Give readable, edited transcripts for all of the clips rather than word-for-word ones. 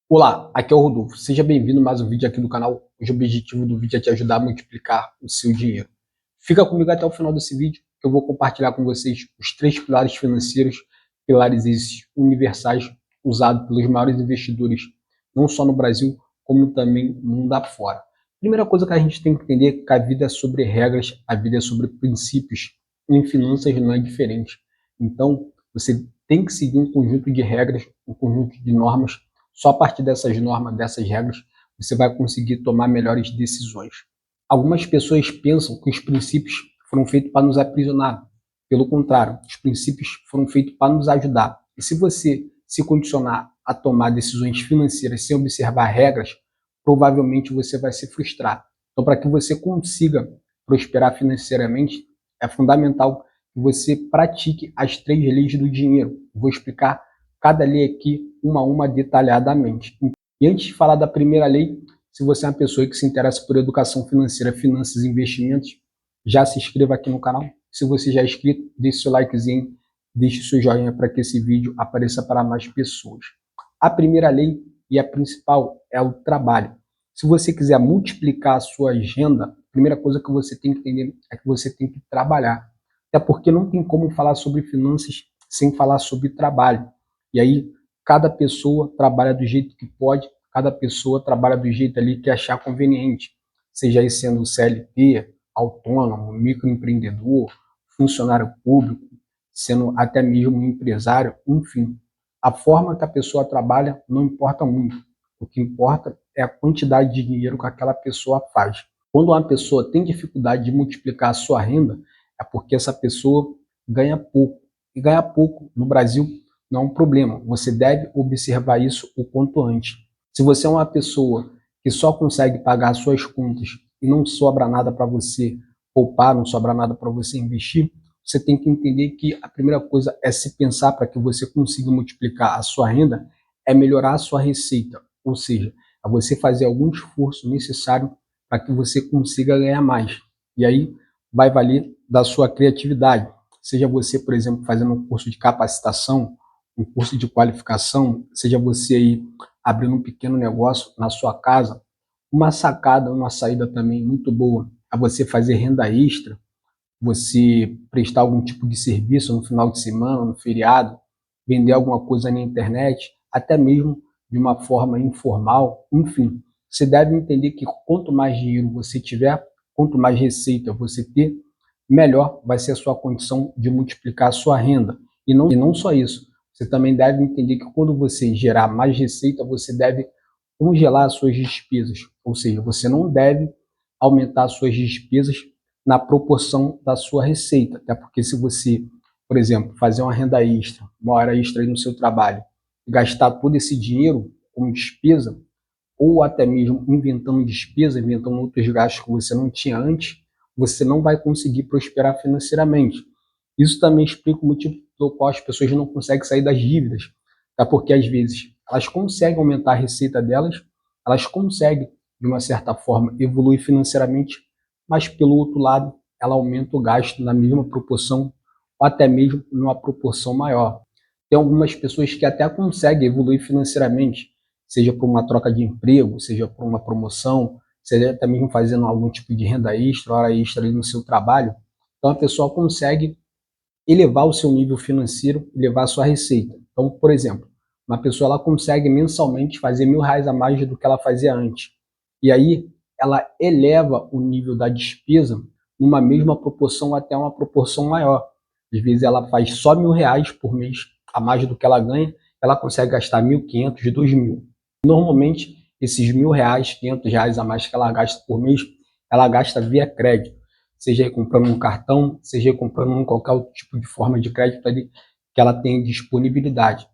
Olá, aqui é o Rodolfo. Seja bem-vindo a mais um vídeo aqui do canal. Hoje o objetivo do vídeo é te ajudar a multiplicar o seu dinheiro. Fica comigo até o final desse vídeo, que eu vou compartilhar com vocês os 3 pilares financeiros, pilares esses universais, usados pelos maiores investidores, não só no Brasil, como também no mundo afora. Primeira coisa que a gente tem que entender é que a vida é sobre regras, a vida é sobre princípios. Em finanças não é diferente. Então, você tem que seguir um conjunto de regras, um conjunto de normas. Só a partir dessas normas, dessas regras, você vai conseguir tomar melhores decisões. Algumas pessoas pensam que os princípios foram feitos para nos aprisionar. Pelo contrário, os princípios foram feitos para nos ajudar. E se você se condicionar a tomar decisões financeiras sem observar regras, provavelmente você vai se frustrar. Então, para que você consiga prosperar financeiramente, é fundamental que você pratique as 3 leis do dinheiro. Vou explicar cada lei aqui, uma a uma, detalhadamente. E antes de falar da primeira lei, se você é uma pessoa que se interessa por educação financeira, finanças e investimentos, já se inscreva aqui no canal. Se você já é inscrito, deixe seu likezinho, deixe seu joinha para que esse vídeo apareça para mais pessoas. A primeira lei e a principal é o trabalho. Se você quiser multiplicar a sua agenda, a primeira coisa que você tem que entender é que você tem que trabalhar. Até porque não tem como falar sobre finanças sem falar sobre trabalho. E aí, cada pessoa trabalha do jeito que pode, cada pessoa trabalha do jeito ali que achar conveniente. Seja aí sendo CLT, autônomo, microempreendedor, funcionário público, sendo até mesmo um empresário, enfim. A forma que a pessoa trabalha não importa muito. O que importa é a quantidade de dinheiro que aquela pessoa faz. Quando uma pessoa tem dificuldade de multiplicar a sua renda, é porque essa pessoa ganha pouco. E ganhar pouco no Brasil não é um problema. Você deve observar isso o quanto antes. Se você é uma pessoa que só consegue pagar suas contas e não sobra nada para você poupar, não sobra nada para você investir, você tem que entender que a primeira coisa é se pensar para que você consiga multiplicar a sua renda, é melhorar a sua receita. Ou seja, é você fazer algum esforço necessário para que você consiga ganhar mais. E aí vai valer da sua criatividade. Seja você, por exemplo, fazendo um curso de capacitação, um curso de qualificação, seja você aí abrindo um pequeno negócio na sua casa, uma sacada, uma saída também muito boa é você fazer renda extra, você prestar algum tipo de serviço no final de semana, no feriado, vender alguma coisa na internet, até mesmo de uma forma informal, enfim. Você deve entender que quanto mais dinheiro você tiver, quanto mais receita você ter, melhor vai ser a sua condição de multiplicar a sua renda. E não só isso, você também deve entender que quando você gerar mais receita, você deve congelar as suas despesas. Ou seja, você não deve aumentar as suas despesas na proporção da sua receita. Até porque se você, por exemplo, fazer uma renda extra, uma hora extra aí no seu trabalho, gastar todo esse dinheiro com despesa, ou até mesmo inventando despesa, inventando outros gastos que você não tinha antes, você não vai conseguir prosperar financeiramente. Isso também explica o motivo pelo qual as pessoas não conseguem sair das dívidas, tá? Porque às vezes elas conseguem aumentar a receita delas, elas conseguem, de uma certa forma, evoluir financeiramente, mas pelo outro lado, ela aumenta o gasto na mesma proporção, ou até mesmo numa proporção maior. Tem algumas pessoas que até conseguem evoluir financeiramente, seja por uma troca de emprego, seja por uma promoção, seja até mesmo fazendo algum tipo de renda extra, hora extra ali no seu trabalho. Então a pessoa consegue elevar o seu nível financeiro, elevar a sua receita. Então, por exemplo, uma pessoa ela consegue mensalmente fazer R$ 1.000 a mais do que ela fazia antes. E aí ela eleva o nível da despesa numa mesma proporção até uma proporção maior. Às vezes ela faz só R$ 1.000 por mês a mais do que ela ganha, ela consegue gastar 1.500, 2.000. Normalmente, esses R$ 1.000, R$ 500 a mais que ela gasta por mês, ela gasta via crédito, seja comprando um cartão, seja comprando qualquer outro tipo de forma de crédito ali que ela tem disponibilidade.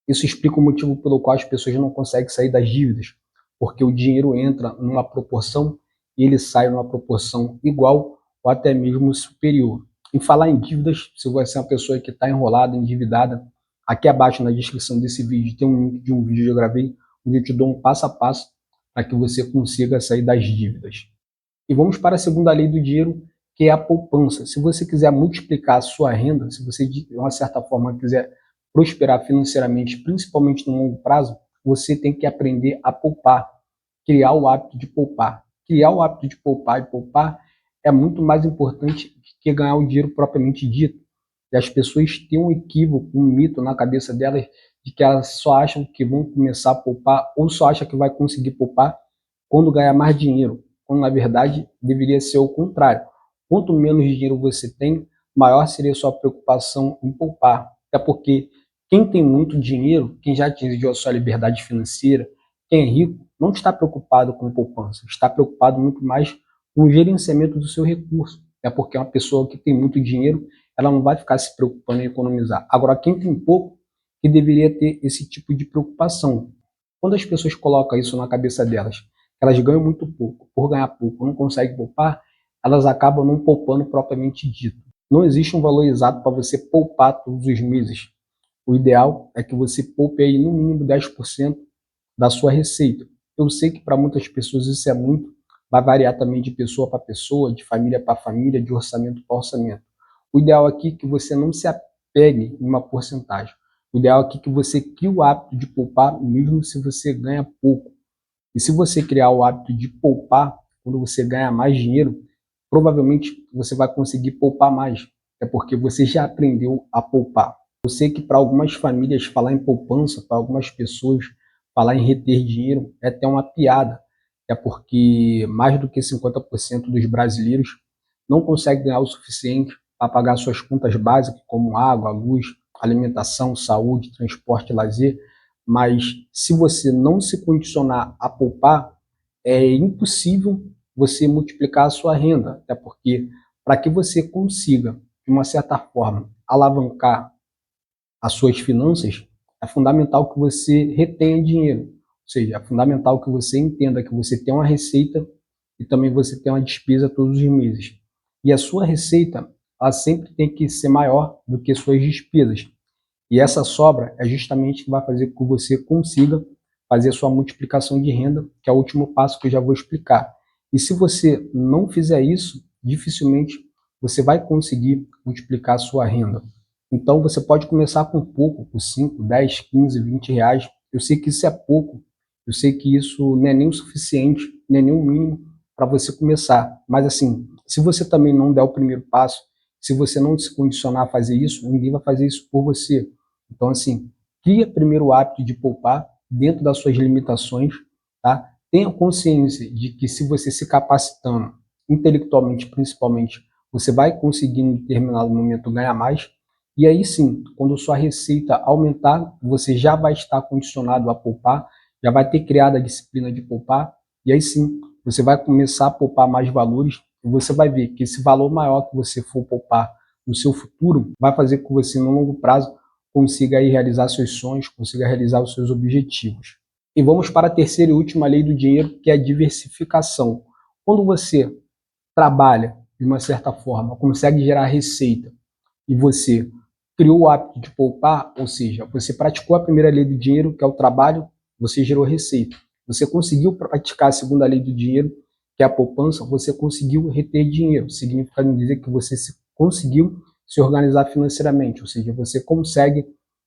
Isso explica o motivo pelo qual as pessoas não conseguem sair das dívidas, porque o dinheiro entra numa proporção e ele sai numa proporção igual ou até mesmo superior. Em falar em dívidas, se você é uma pessoa que está enrolada, endividada, aqui abaixo na descrição desse vídeo tem um link de um vídeo que eu gravei, onde eu te dou um passo a passo para que você consiga sair das dívidas. E vamos para a segunda lei do dinheiro, que é a poupança. Se você quiser multiplicar a sua renda, se você de uma certa forma quiser prosperar financeiramente, principalmente no longo prazo, você tem que aprender a poupar, criar o hábito de poupar. Criar o hábito de poupar e poupar é muito mais importante que ganhar o dinheiro propriamente dito. E as pessoas têm um equívoco, um mito na cabeça delas de que elas só acham que vão começar a poupar ou só acham que vai conseguir poupar quando ganhar mais dinheiro, quando na verdade deveria ser o contrário. Quanto menos dinheiro você tem, maior seria a sua preocupação em poupar. Até porque quem tem muito dinheiro, quem já atingiu a sua liberdade financeira, quem é rico, não está preocupado com poupança, está preocupado muito mais com o gerenciamento do seu recurso. É porque uma pessoa que tem muito dinheiro, ela não vai ficar se preocupando em economizar. Agora, quem tem pouco, que deveria ter esse tipo de preocupação. Quando as pessoas colocam isso na cabeça delas, elas ganham muito pouco, por ganhar pouco, não conseguem poupar, elas acabam não poupando propriamente dito. Não existe um valor exato para você poupar todos os meses. O ideal é que você poupe aí no mínimo 10% da sua receita. Eu sei que para muitas pessoas isso é muito, vai variar também de pessoa para pessoa, de família para família, de orçamento para orçamento. O ideal aqui é que você não se apegue em uma porcentagem. O ideal aqui é que você crie o hábito de poupar, mesmo se você ganha pouco. E se você criar o hábito de poupar, quando você ganha mais dinheiro, provavelmente você vai conseguir poupar mais. É porque você já aprendeu a poupar. Eu sei que para algumas famílias falar em poupança, para algumas pessoas falar em reter dinheiro é até uma piada. É porque mais do que 50% dos brasileiros não conseguem ganhar o suficiente para pagar suas contas básicas, como água, luz, alimentação, saúde, transporte e lazer. Mas se você não se condicionar a poupar, é impossível você multiplicar a sua renda. Até porque, para que você consiga, de uma certa forma, alavancar as suas finanças, é fundamental que você retenha dinheiro. Ou seja, é fundamental que você entenda que você tem uma receita e também você tem uma despesa todos os meses. E a sua receita, ela sempre tem que ser maior do que suas despesas. E essa sobra é justamente o que vai fazer com que você consiga fazer a sua multiplicação de renda, que é o último passo que eu já vou explicar. E se você não fizer isso, dificilmente você vai conseguir multiplicar a sua renda. Então você pode começar com pouco, com 5, 10, 15, 20 reais. Eu sei que isso é pouco, eu sei que isso não é nem o suficiente, nem o mínimo para você começar. Mas assim, se você também não der o primeiro passo, se você não se condicionar a fazer isso, ninguém vai fazer isso por você. Então assim, cria primeiro o hábito de poupar dentro das suas limitações, tá? Tenha consciência de que se você se capacitando, intelectualmente principalmente, você vai conseguir em determinado momento ganhar mais. E aí sim, quando sua receita aumentar, você já vai estar condicionado a poupar, já vai ter criado a disciplina de poupar, e aí sim, você vai começar a poupar mais valores, e você vai ver que esse valor maior que você for poupar no seu futuro, vai fazer com que você, no longo prazo, consiga aí realizar seus sonhos, consiga realizar os seus objetivos. E vamos para a terceira e última lei do dinheiro, que é a diversificação. Quando você trabalha de uma certa forma, consegue gerar receita, e você criou o hábito de poupar, ou seja, você praticou a primeira lei do dinheiro, que é o trabalho, você gerou receita. Você conseguiu praticar a segunda lei do dinheiro, que é a poupança, você conseguiu reter dinheiro. Significa dizer que você conseguiu se organizar financeiramente, ou seja, você consegue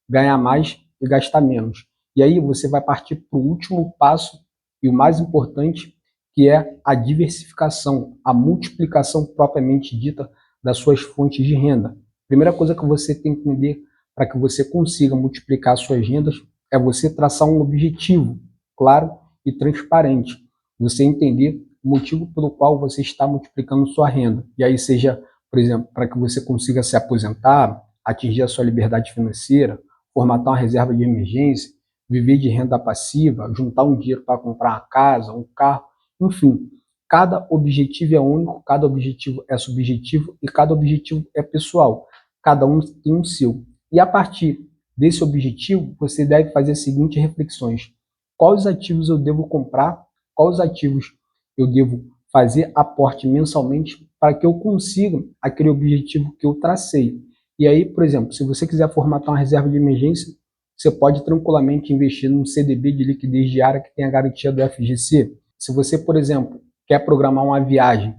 ganhar mais e gastar menos. E aí você vai partir para o último passo e o mais importante, que é a diversificação, a multiplicação propriamente dita das suas fontes de renda. Primeira coisa que você tem que entender para que você consiga multiplicar suas rendas é você traçar um objetivo claro e transparente. Você entender o motivo pelo qual você está multiplicando sua renda. E aí seja, por exemplo, para que você consiga se aposentar, atingir a sua liberdade financeira, formatar uma reserva de emergência, viver de renda passiva, juntar um dinheiro para comprar uma casa, um carro, enfim. Cada objetivo é único, cada objetivo é subjetivo e cada objetivo é pessoal. Cada um tem um seu. E a partir desse objetivo, você deve fazer as seguintes reflexões. Quais ativos eu devo comprar? Quais ativos eu devo fazer aporte mensalmente para que eu consiga aquele objetivo que eu tracei? E aí, por exemplo, se você quiser formatar uma reserva de emergência, você pode tranquilamente investir num CDB de liquidez diária que tem a garantia do FGC. Se você, por exemplo, quer programar uma viagem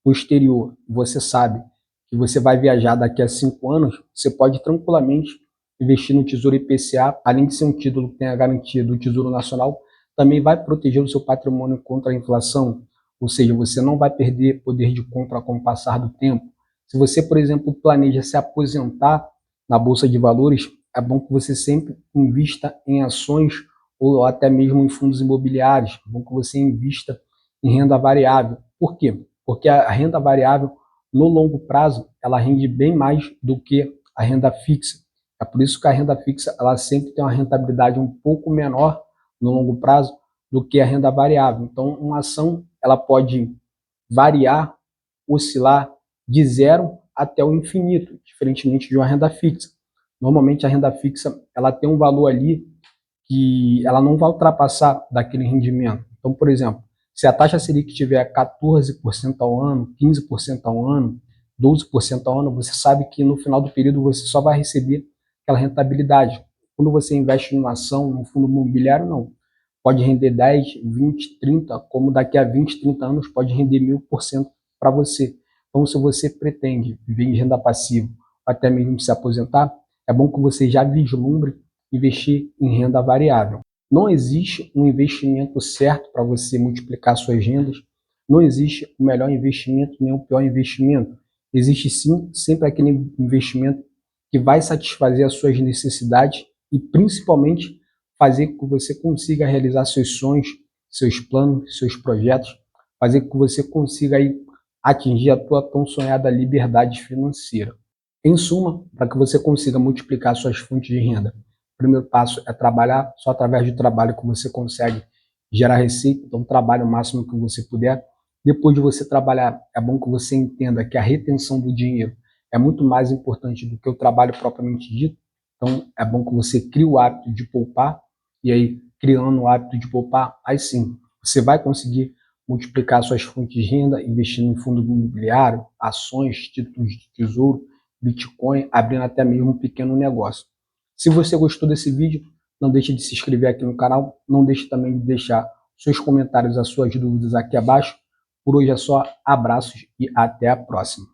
para o exterior, você sabe que você vai viajar daqui a 5 anos, você pode tranquilamente investir no Tesouro IPCA, além de ser um título que tem a garantia do Tesouro Nacional, também vai proteger o seu patrimônio contra a inflação, ou seja, você não vai perder poder de compra com o passar do tempo. Se você, por exemplo, planeja se aposentar na Bolsa de Valores, é bom que você sempre invista em ações ou até mesmo em fundos imobiliários. É bom que você invista em renda variável. Por quê? Porque a renda variável, no longo prazo, ela rende bem mais do que a renda fixa. É por isso que a renda fixa ela sempre tem uma rentabilidade um pouco menor no longo prazo do que a renda variável. Então, uma ação ela pode variar, oscilar de zero até o infinito, diferentemente de uma renda fixa. Normalmente a renda fixa ela tem um valor ali que ela não vai ultrapassar daquele rendimento. Então, por exemplo, se a taxa Selic tiver 14% ao ano, 15% ao ano, 12% ao ano, você sabe que no final do período você só vai receber aquela rentabilidade. Quando você investe em uma ação, no fundo imobiliário, não. Pode render 10, 20, 30, como daqui a 20, 30 anos pode render 1000% para você. Então, se você pretende viver em renda passiva, até mesmo se aposentar, é bom que você já vislumbre investir em renda variável. Não existe um investimento certo para você multiplicar suas rendas, não existe o melhor investimento nem o pior investimento. Existe sim sempre aquele investimento que vai satisfazer as suas necessidades e principalmente fazer com que você consiga realizar seus sonhos, seus planos, seus projetos, fazer com que você consiga aí atingir a tua tão sonhada liberdade financeira. Em suma, para que você consiga multiplicar suas fontes de renda, o primeiro passo é trabalhar. Só através do trabalho que você consegue gerar receita, então trabalhe o máximo que você puder. Depois de você trabalhar, é bom que você entenda que a retenção do dinheiro é muito mais importante do que o trabalho propriamente dito. Então é bom que você crie o hábito de poupar, e aí criando o hábito de poupar, aí sim, você vai conseguir multiplicar suas fontes de renda, investindo em fundo imobiliário, ações, títulos de tesouro, Bitcoin, abrindo até mesmo um pequeno negócio. Se você gostou desse vídeo, não deixe de se inscrever aqui no canal, não deixe também de deixar seus comentários, as suas dúvidas aqui abaixo. Por hoje é só, abraços e até a próxima.